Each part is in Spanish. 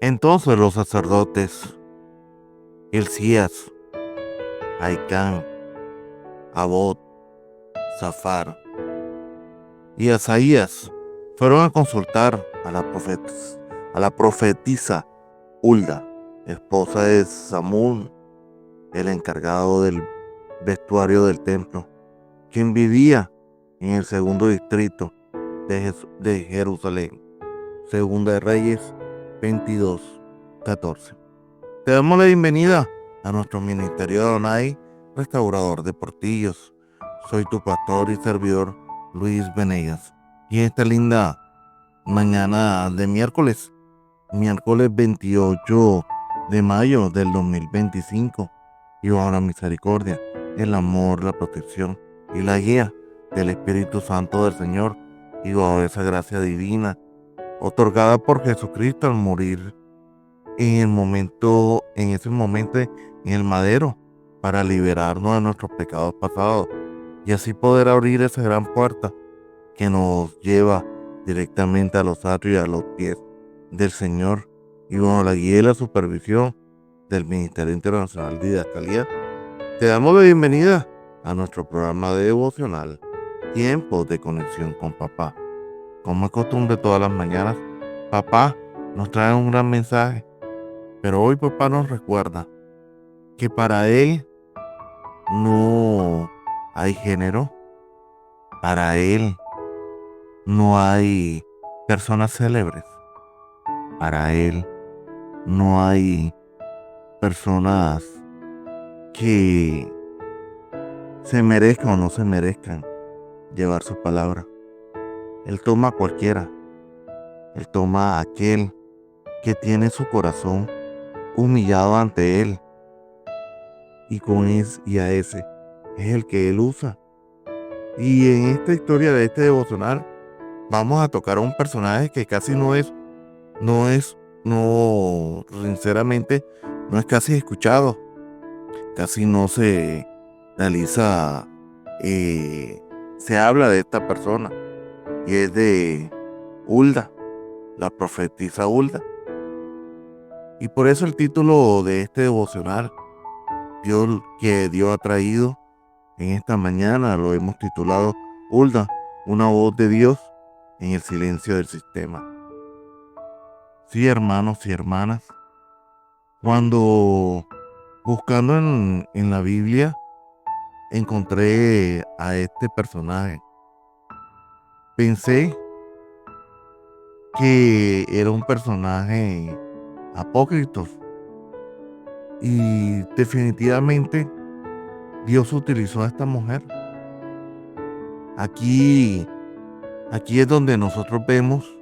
Entonces los sacerdotes Hilcías, Aicán, Abod, Safar y Asaías fueron a consultar a la profetisa Hulda, esposa de Samún, el encargado del vestuario del templo, quien vivía en el segundo distrito de Jerusalén. Segunda de Reyes 22:14. Te damos la bienvenida a nuestro ministerio de Adonai, restaurador de portillos. Soy tu pastor y servidor Luis Venegas. Y esta linda mañana de miércoles 28 de mayo del 2025, y bajo la misericordia, el amor, la protección y la guía del Espíritu Santo del Señor, y bajo esa gracia divina otorgada por Jesucristo al morir en ese momento en el madero, para liberarnos de nuestros pecados pasados y así poder abrir esa gran puerta que nos lleva directamente a los atrios y a los pies del Señor, y bajo la guía y la supervisión del Ministerio Internacional de Didascalía. Te damos la bienvenida a nuestro programa de devocional, Tiempos de Conexión con Papá. Como es costumbre, todas las mañanas, Papá nos trae un gran mensaje, pero hoy Papá nos recuerda que para Él no hay género, para Él no hay personas célebres, para Él no hay personas que se merezcan o no se merezcan llevar su palabra. Él toma a cualquiera, Él toma a aquel que tiene su corazón humillado ante Él, y a ese es el que Él usa. Y en esta historia de este devocional vamos a tocar a un personaje que casi sinceramente, no es casi escuchado, casi no se realiza, se habla de esta persona, y es de Hulda, la profetisa Hulda. Y por eso el título de este devocional, que Dios ha traído en esta mañana, lo hemos titulado Hulda, una voz de Dios en el silencio del sistema. Sí, hermanos y hermanas, cuando buscando en la Biblia encontré a este personaje, pensé que era un personaje apócrifo, y definitivamente Dios utilizó a esta mujer. Aquí es donde nosotros vemos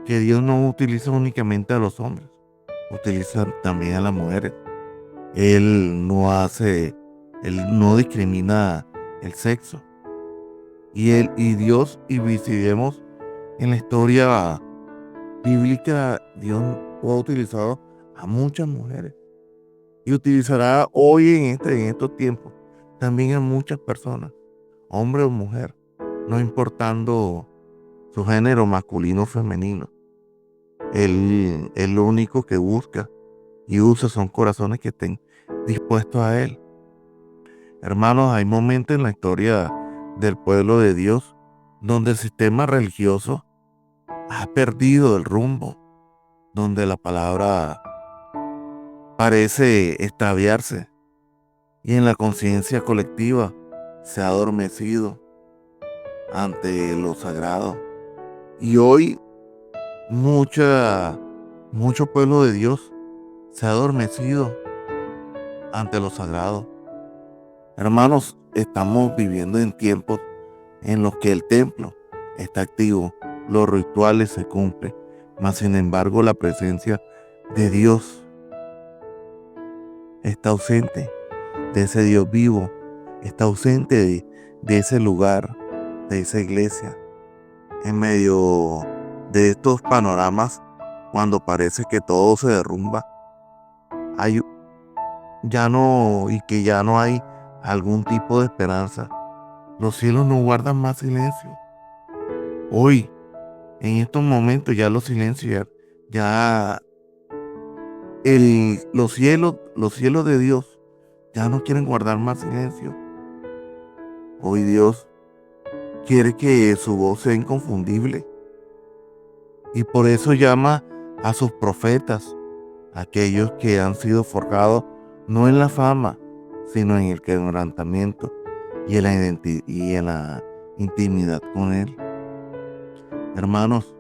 que Dios no utiliza únicamente a los hombres, utiliza también a las mujeres. Él no discrimina el sexo. Y Dios, y si vemos en la historia bíblica, Dios ha utilizado a muchas mujeres, y utilizará hoy en estos tiempos también a muchas personas, hombre o mujer, no importando su género masculino o femenino. Él lo único que busca y usa son corazones que estén dispuestos a Él. Hermanos, hay momentos en la historia del pueblo de Dios donde el sistema religioso ha perdido el rumbo, donde la palabra parece extraviarse, y en la conciencia colectiva se ha adormecido ante lo sagrado. Y hoy mucho pueblo de Dios se ha adormecido ante lo sagrado. Hermanos, estamos viviendo en tiempos en los que el templo está activo, los rituales se cumplen, mas sin embargo la presencia de Dios está ausente, de ese Dios vivo, está ausente de ese lugar, de esa iglesia. En medio de estos panoramas, cuando parece que todo se derrumba, ya no hay algún tipo de esperanza, los cielos no guardan más silencio. Hoy, en estos momentos, ya los silencios ya Los cielos de Dios ya no quieren guardar más silencio. Hoy Dios quiere que su voz sea inconfundible. Y por eso llama a sus profetas, aquellos que han sido forjados no en la fama, sino en el quebrantamiento y en la intimidad con Él. Hermanos,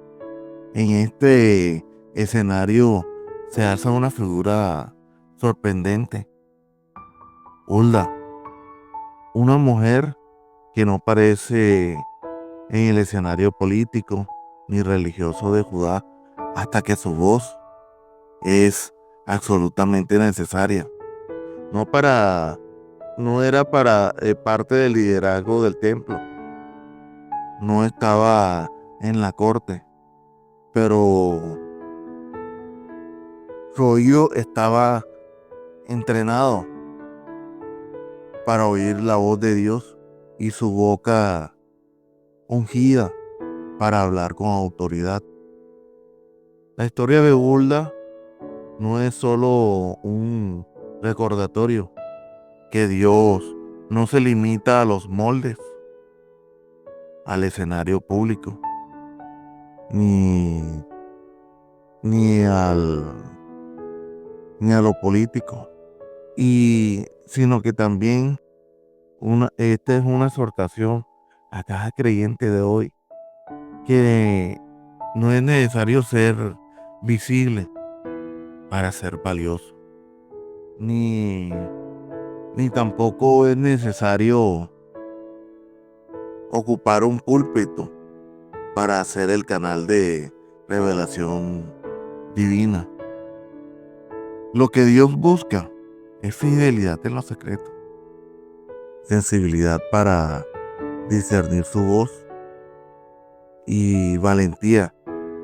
en este escenario se alza una figura sorprendente. Hulda, una mujer que no aparece en el escenario político ni religioso de Judá hasta que su voz es absolutamente necesaria. No era para parte del liderazgo del templo, no estaba en la corte, pero su oído estaba entrenado para oír la voz de Dios y su boca ungida para hablar con autoridad. La historia de Hulda no es solo un recordatorio que Dios no se limita a los moldes, al escenario público, ni, ni, al, ni a lo político, sino que también esta es una exhortación a cada creyente de hoy, que no es necesario ser visible para ser valioso, ni tampoco es necesario ocupar un púlpito para hacer el canal de revelación divina. Lo que Dios busca es fidelidad en lo secreto, sensibilidad para discernir su voz y valentía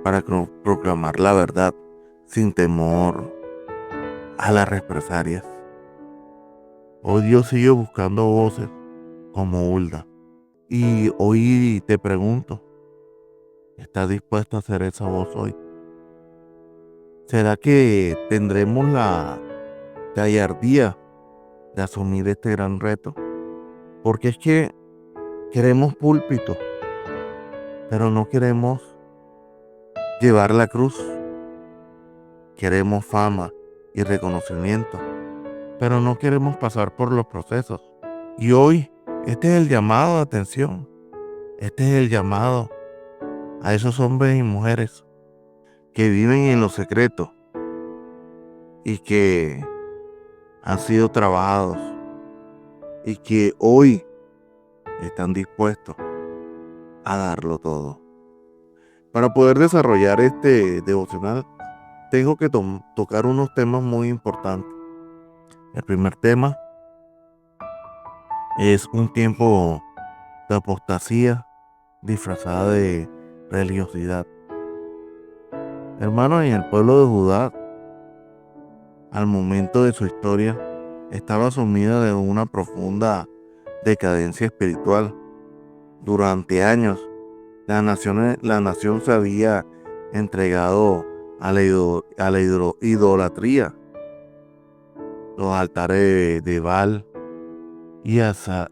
para proclamar la verdad sin temor a las represalias. Hoy Dios sigue buscando voces como Hulda. Y hoy te pregunto, ¿estás dispuesto a hacer esa voz hoy? ¿Será que tendremos la gallardía de asumir este gran reto? Porque es que queremos púlpito, pero no queremos llevar la cruz. Queremos fama y reconocimiento, pero no queremos pasar por los procesos. Y hoy, este es el llamado de atención. Este es el llamado a esos hombres y mujeres que viven en lo secreto y que han sido trabajados y que hoy están dispuestos a darlo todo. Para poder desarrollar este devocional, tengo que tocar unos temas muy importantes. El primer tema es un tiempo de apostasía disfrazada de religiosidad. Hermanos, en el pueblo de Judá, al momento de su historia, estaba sumida en una profunda decadencia espiritual. Durante años, la nación se había entregado a la idolatría. Los altares de Baal y Acera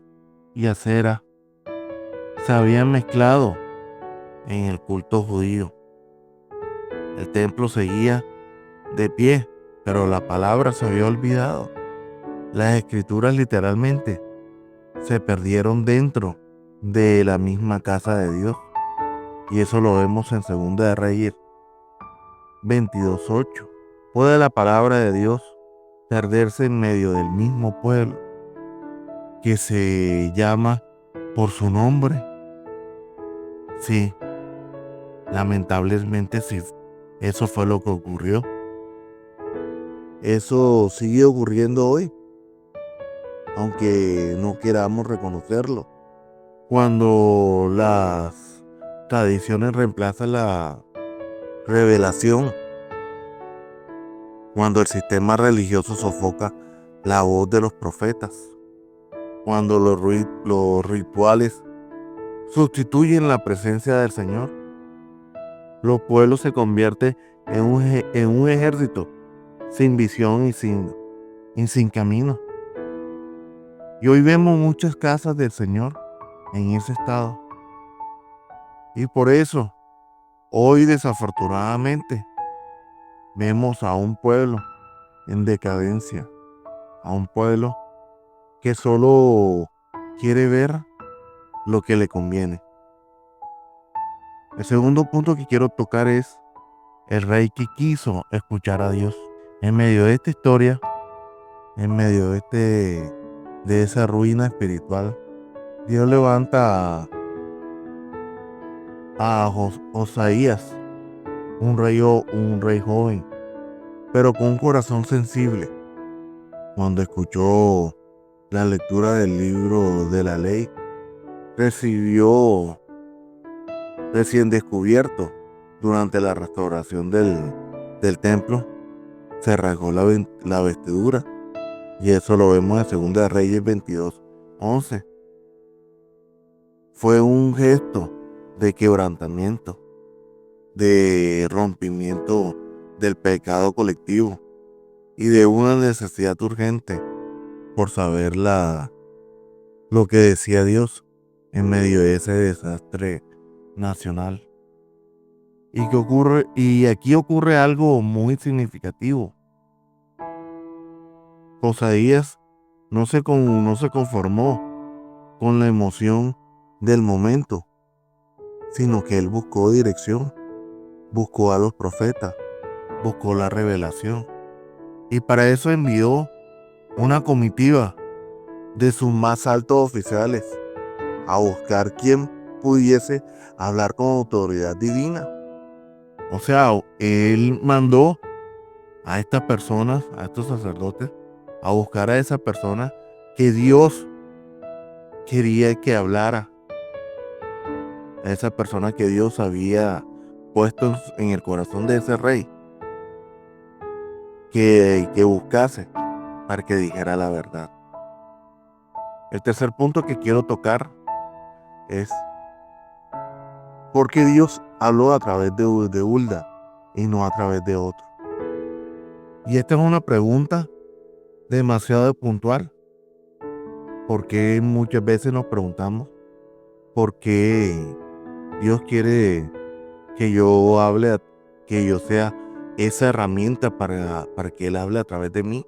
se habían mezclado en el culto judío. El templo seguía de pie, pero la palabra se había olvidado. Las escrituras literalmente se perdieron dentro de la misma casa de Dios. Y eso lo vemos en 2 de Reyes 22:8. ¿Puede la palabra de Dios perderse en medio del mismo pueblo que se llama por su nombre? Sí, lamentablemente sí. Eso fue lo que ocurrió. Eso sigue ocurriendo hoy, aunque no queramos reconocerlo. Cuando las tradiciones reemplazan la revelación, cuando el sistema religioso sofoca la voz de los profetas, cuando los rituales sustituyen la presencia del Señor, los pueblos se convierten en un ejército sin visión y sin camino. Y hoy vemos muchas casas del Señor en ese estado. Y por eso, hoy desafortunadamente, vemos a un pueblo en decadencia, a un pueblo que solo quiere ver lo que le conviene. El segundo punto que quiero tocar es el rey que quiso escuchar a Dios. En medio de esta historia, en medio de esa ruina espiritual, Dios levanta a Osaías, un rey joven, pero con un corazón sensible. Cuando escuchó la lectura del libro de la ley, recibió recién descubierto durante la restauración del templo, se rasgó la vestidura, y eso lo vemos en Segunda de Reyes 22:11. Fue un gesto de quebrantamiento, de rompimiento del pecado colectivo y de una necesidad urgente por saber lo que decía Dios en medio de ese desastre nacional. Y aquí ocurre algo muy significativo. Osaías no se conformó con la emoción del momento, sino que él buscó dirección, buscó a los profetas, buscó la revelación. Y para eso envió una comitiva de sus más altos oficiales a buscar quien pudiese hablar con autoridad divina. O sea, él mandó a estas personas, a estos sacerdotes, a buscar a esa persona que Dios quería que hablara, a esa persona que Dios había puesto en el corazón de ese rey, que buscase para que dijera la verdad. El tercer punto que quiero tocar es por qué Dios habló a través de Hulda y no a través de otro. Y esta es una pregunta demasiado puntual, porque muchas veces nos preguntamos por qué Dios quiere que yo hable, que yo sea esa herramienta para que Él hable a través de mí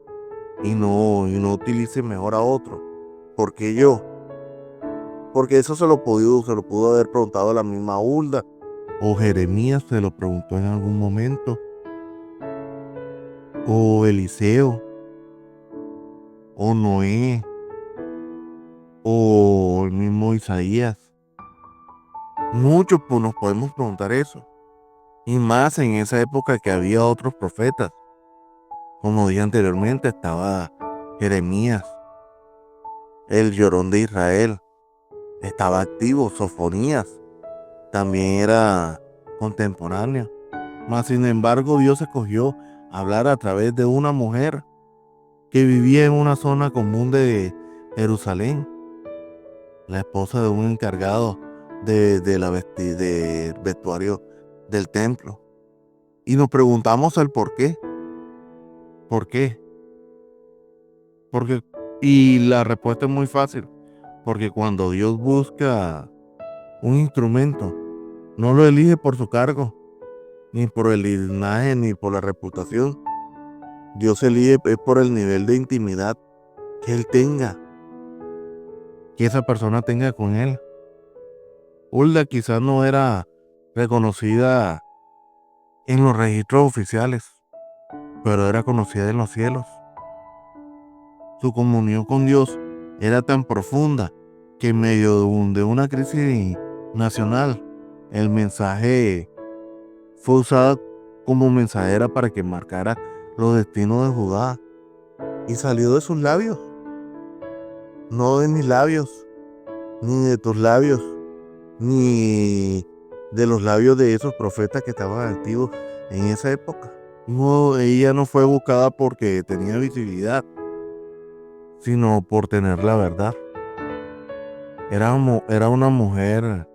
y no utilice mejor a otro. ¿Por qué yo? Porque eso se lo pudo haber preguntado la misma Hulda, o Jeremías se lo preguntó en algún momento, o Eliseo, o Noé, o el mismo Isaías. Muchos nos podemos preguntar eso. Y más en esa época que había otros profetas. Como dije anteriormente, estaba Jeremías, el llorón de Israel. Estaba activo, Sofonías. También era contemporáneo. Mas sin embargo, Dios escogió hablar a través de una mujer que vivía en una zona común de Jerusalén, la esposa de un encargado del vestuario del templo. Y nos preguntamos el por qué. ¿Por qué? Porque, y la respuesta es muy fácil. Porque cuando Dios busca un instrumento, no lo elige por su cargo, ni por el linaje, ni por la reputación. Dios elige es por el nivel de intimidad que Él tenga, que esa persona tenga con Él. Hulda quizás no era reconocida en los registros oficiales, pero era conocida en los cielos. Su comunión con Dios era tan profunda que en medio de una crisis nacional, el mensaje fue usado como mensajera para que marcara los destinos de Judá, y salió de sus labios, no de mis labios, ni de tus labios, ni de los labios de esos profetas que estaban activos en esa época. No, ella no fue buscada porque tenía visibilidad, sino por tener la verdad. Era una mujer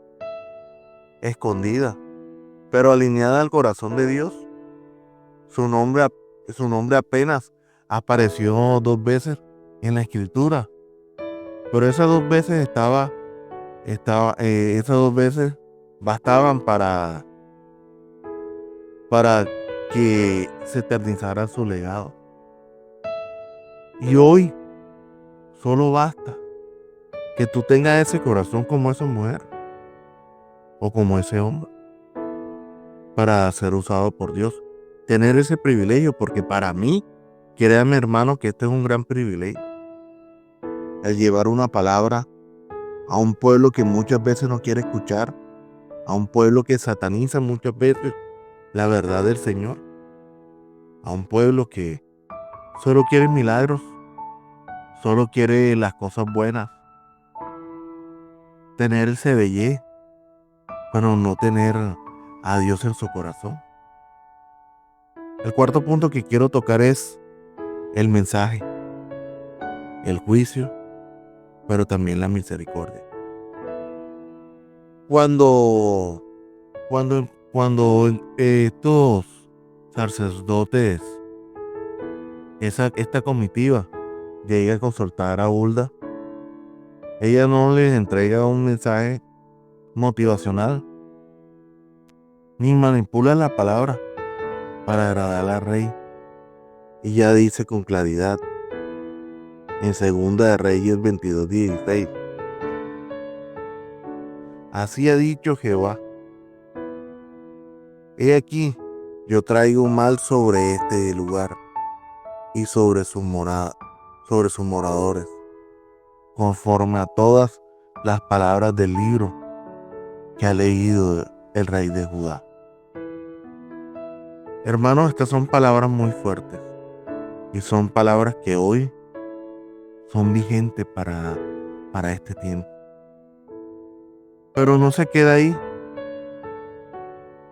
escondida, pero alineada al corazón de Dios. Su nombre Su nombre apenas apareció 2 veces en la escritura, pero esas 2 veces esas 2 veces bastaban para que se eternizara su legado. Y hoy solo basta que tú tengas ese corazón como esa mujer o como ese hombre para ser usado por Dios. Tener ese privilegio, porque para mí, créame hermano, que este es un gran privilegio. El llevar una palabra a un pueblo que muchas veces no quiere escuchar, a un pueblo que sataniza muchas veces la verdad del Señor, a un pueblo que solo quiere milagros, solo quiere las cosas buenas, tener el CBY, pero no tener a Dios en su corazón. El cuarto punto que quiero tocar es el mensaje, el juicio, pero también la misericordia. Cuando estos sacerdotes, esta comitiva llega a consultar a Hulda, ella no les entrega un mensaje motivacional, ni manipula la palabra para agradar al rey. Y ya dice con claridad en Segunda de Reyes 22:16: así ha dicho Jehová, he aquí, yo traigo mal sobre este lugar y sobre sus moradores, conforme a todas las palabras del libro que ha leído el rey de Judá. Hermanos, estas son palabras muy fuertes y son palabras que hoy son vigentes para este tiempo. Pero no se queda ahí.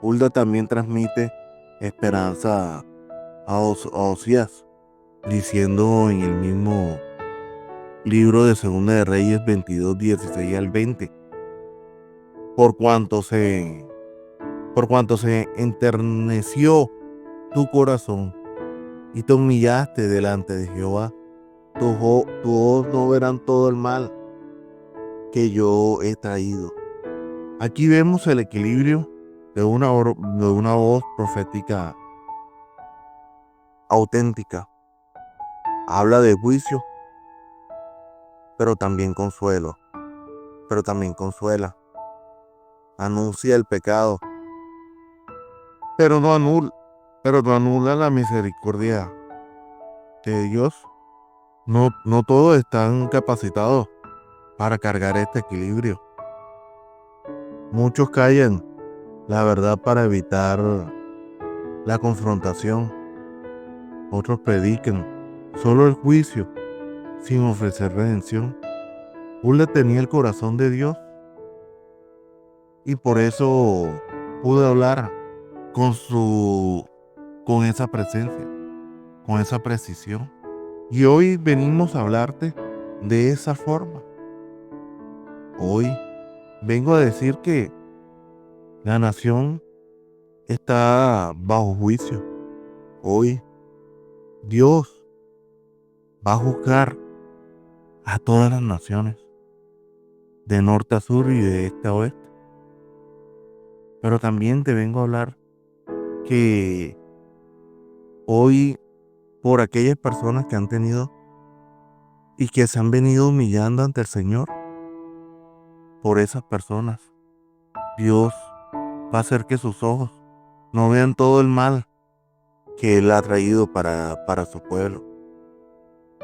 Hulda también transmite esperanza a Osías, diciendo en el mismo libro de Segunda de Reyes 22:16-20: por cuanto se enterneció tu corazón y te humillaste delante de Jehová, tus ojos no verán todo el mal que yo he traído. Aquí vemos el equilibrio de una voz profética auténtica. Habla de juicio, pero también consuela. Anuncia el pecado, pero no anula la misericordia de Dios. No todos están capacitados para cargar este equilibrio. Muchos callan la verdad para evitar la confrontación. Otros predican solo el juicio sin ofrecer redención. Hulda tenía el corazón de Dios y por eso pudo hablar con esa presencia, con esa precisión. Y hoy venimos a hablarte de esa forma. Hoy vengo a decir que la nación está bajo juicio. Hoy Dios va a juzgar a todas las naciones, de norte a sur y de este a oeste. Pero también te vengo a hablar que hoy, por aquellas personas que han tenido y que se han venido humillando ante el Señor, por esas personas, Dios va a hacer que sus ojos no vean todo el mal que Él ha traído para su pueblo,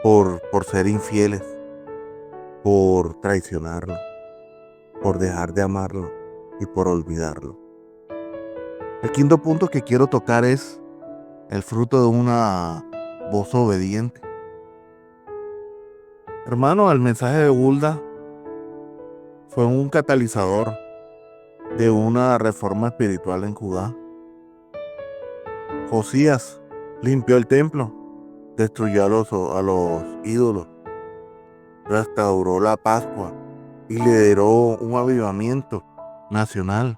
por ser infieles, por traicionarlo, por dejar de amarlo y por olvidarlo. El quinto punto que quiero tocar es el fruto de una voz obediente. Hermano, el mensaje de Hulda fue un catalizador de una reforma espiritual en Judá. Josías limpió el templo, destruyó a los ídolos, restauró la Pascua y lideró un avivamiento nacional.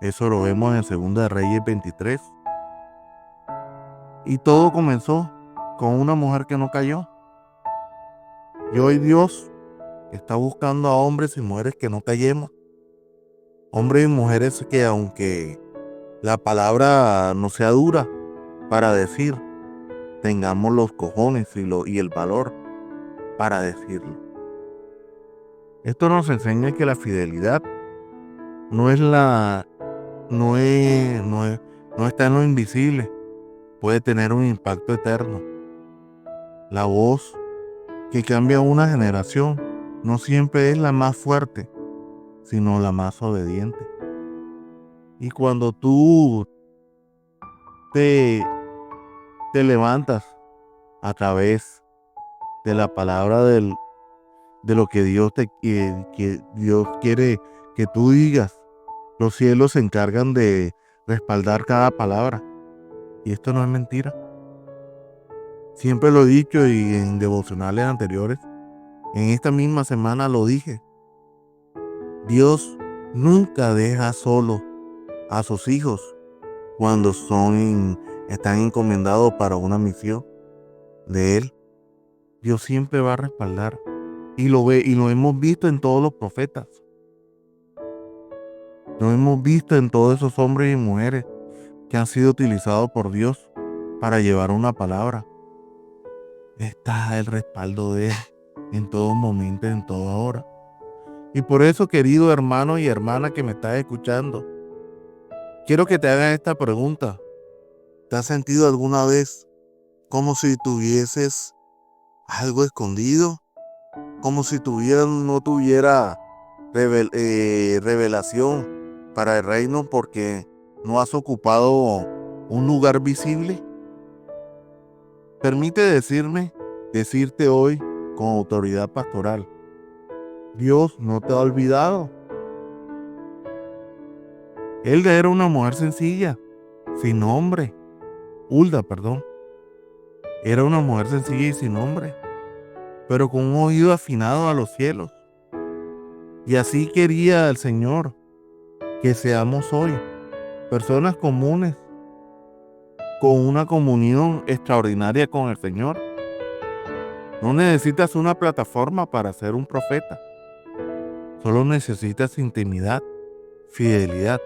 Eso lo vemos en Segunda de Reyes 23. Y todo comenzó con una mujer que no cayó. Y hoy Dios está buscando a hombres y mujeres que no callemos. Hombres y mujeres que aunque la palabra no sea dura para decir, tengamos los cojones y el valor para decirlo. Esto nos enseña que la fidelidad no es no está en lo invisible, puede tener un impacto eterno. La voz que cambia una generación no siempre es la más fuerte, sino la más obediente. Y cuando tú te, te levantas a través de la palabra de lo que que Dios quiere que tú digas, los cielos se encargan de respaldar cada palabra. Y esto no es mentira. Siempre lo he dicho y en devocionales anteriores, en esta misma semana lo dije. Dios nunca deja solo a sus hijos cuando están encomendados para una misión de Él. Dios siempre va a respaldar. Y lo hemos visto en todos los profetas. Lo hemos visto en todos esos hombres y mujeres que han sido utilizados por Dios para llevar una palabra. Está el respaldo de Él en todo momento, en toda hora. Y por eso, querido hermano y hermana que me estás escuchando, quiero que te hagas esta pregunta. ¿Te has sentido alguna vez como si tuvieses algo escondido? Como si no tuviera revelación para el reino porque no has ocupado un lugar visible. Permite decirte hoy con autoridad pastoral, Dios no te ha olvidado. Él era una mujer sencilla, sin nombre. Hulda, perdón. Era una mujer sencilla y sin nombre, pero con un oído afinado a los cielos. Y así quería el Señor que seamos hoy, personas comunes, con una comunión extraordinaria con el Señor. No necesitas una plataforma para ser un profeta. Solo necesitas intimidad, fidelidad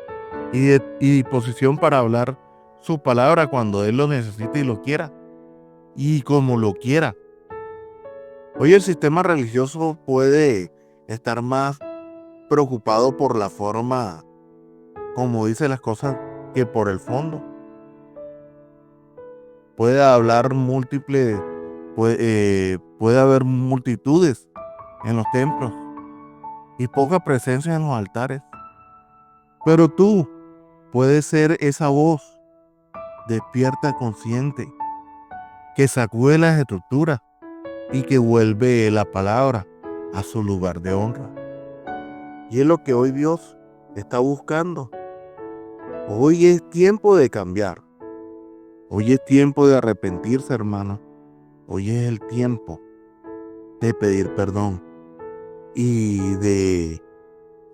y disposición para hablar su palabra cuando Él lo necesite y lo quiera. Y como lo quiera. Hoy el sistema religioso puede estar más preocupado por la forma como dice las cosas que por el fondo. Puede haber multitudes en los templos y poca presencia en los altares. Pero tú puedes ser esa voz despierta, consciente, que sacude las estructuras y que vuelve la palabra a su lugar de honra. Y es lo que hoy Dios está buscando. Hoy es tiempo de cambiar. Hoy es tiempo de arrepentirse, hermano. Hoy es el tiempo de pedir perdón y de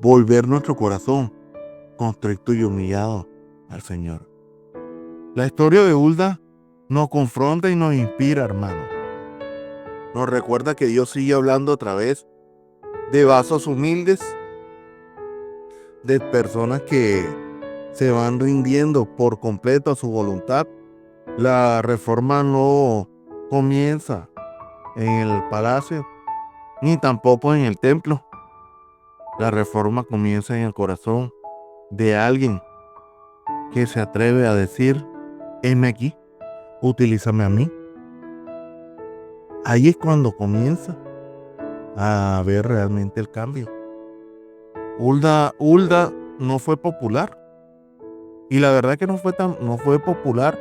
volver nuestro corazón constricto y humillado al Señor. La historia de Hulda nos confronta y nos inspira, hermano. Nos recuerda que Dios sigue hablando a través de vasos humildes, de personas que se van rindiendo por completo a su voluntad. La reforma no comienza en el palacio, ni tampoco en el templo. La reforma comienza en el corazón de alguien que se atreve a decir, heme aquí, utilízame a mí. Ahí es cuando comienza a ver realmente el cambio. Hulda no fue popular. Y la verdad que no fue popular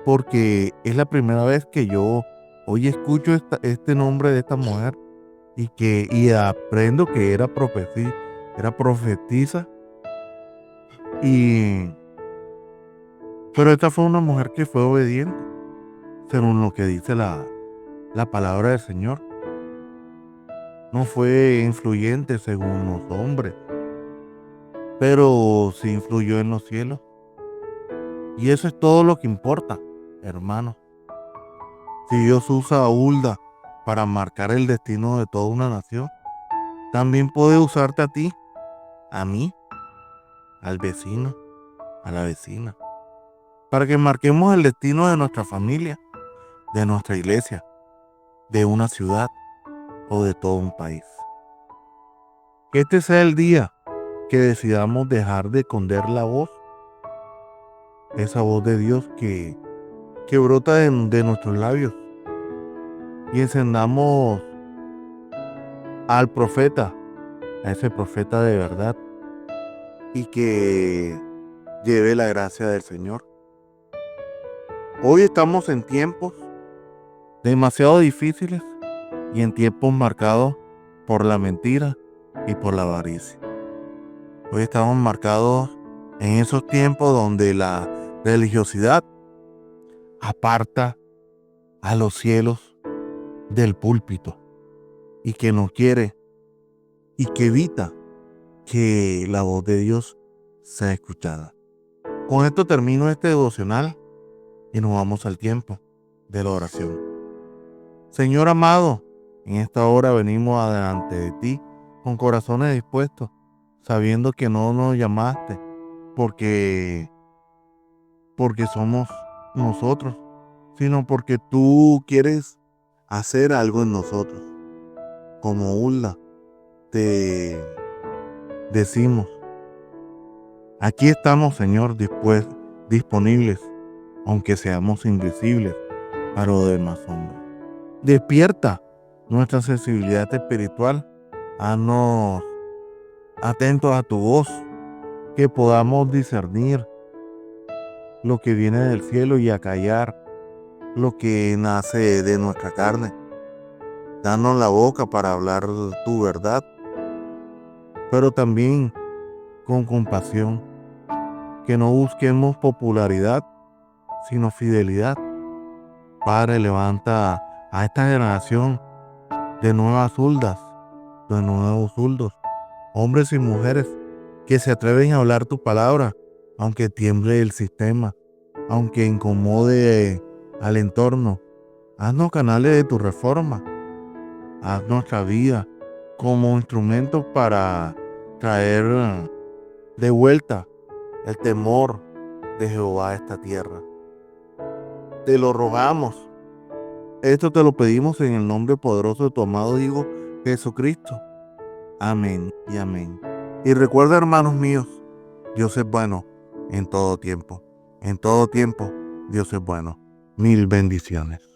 porque es la primera vez que yo hoy escucho este nombre de esta mujer y aprendo que era profetisa. Pero esta fue una mujer que fue obediente, según lo que dice la palabra del Señor. No fue influyente según los hombres, pero sí influyó en los cielos. Y eso es todo lo que importa. hermanos. Si Dios usa a Hulda para marcar el destino de toda una nación, también puede usarte a ti, a mí, al vecino, a la vecina, para que marquemos el destino de nuestra familia, de nuestra iglesia, de una ciudad o de todo un país. Que este sea el día que decidamos dejar de esconder la voz, esa voz de Dios que brota de nuestros labios, y encendamos al profeta, a ese profeta de verdad, y que lleve la gracia del Señor. Hoy estamos en tiempos demasiado difíciles y en tiempos marcados por la mentira y por la avaricia. Hoy estamos marcados en esos tiempos donde la religiosidad aparta a los cielos del púlpito y que no quiere y que evita que la voz de Dios sea escuchada. Con esto termino este devocional y nos vamos al tiempo de la oración. Señor amado, en esta hora venimos adelante de ti con corazones dispuestos, sabiendo que no nos llamaste porque somos nosotros, sino porque tú quieres hacer algo en nosotros. Como Hulda, te decimos, aquí estamos, Señor, disponibles, aunque seamos invisibles para los demás hombres. Despierta nuestra sensibilidad espiritual, haznos atentos a tu voz, que podamos discernir lo que viene del cielo y acallar lo que nace de nuestra carne. Danos la boca para hablar tu verdad, pero también con compasión, que no busquemos popularidad, sino fidelidad. Padre, levanta a esta generación de nuevas Huldas, de nuevos Huldos, hombres y mujeres que se atreven a hablar tu palabra, aunque tiemble el sistema, aunque incomode al entorno. Haznos canales de tu reforma, haz nuestra vida como instrumento para traer de vuelta el temor de Jehová a esta tierra. Te lo rogamos. Esto te lo pedimos en el nombre poderoso de tu amado Hijo Jesucristo. Amén y amén. Y recuerda, hermanos míos, Dios es bueno en todo tiempo. En todo tiempo, Dios es bueno. Mil bendiciones.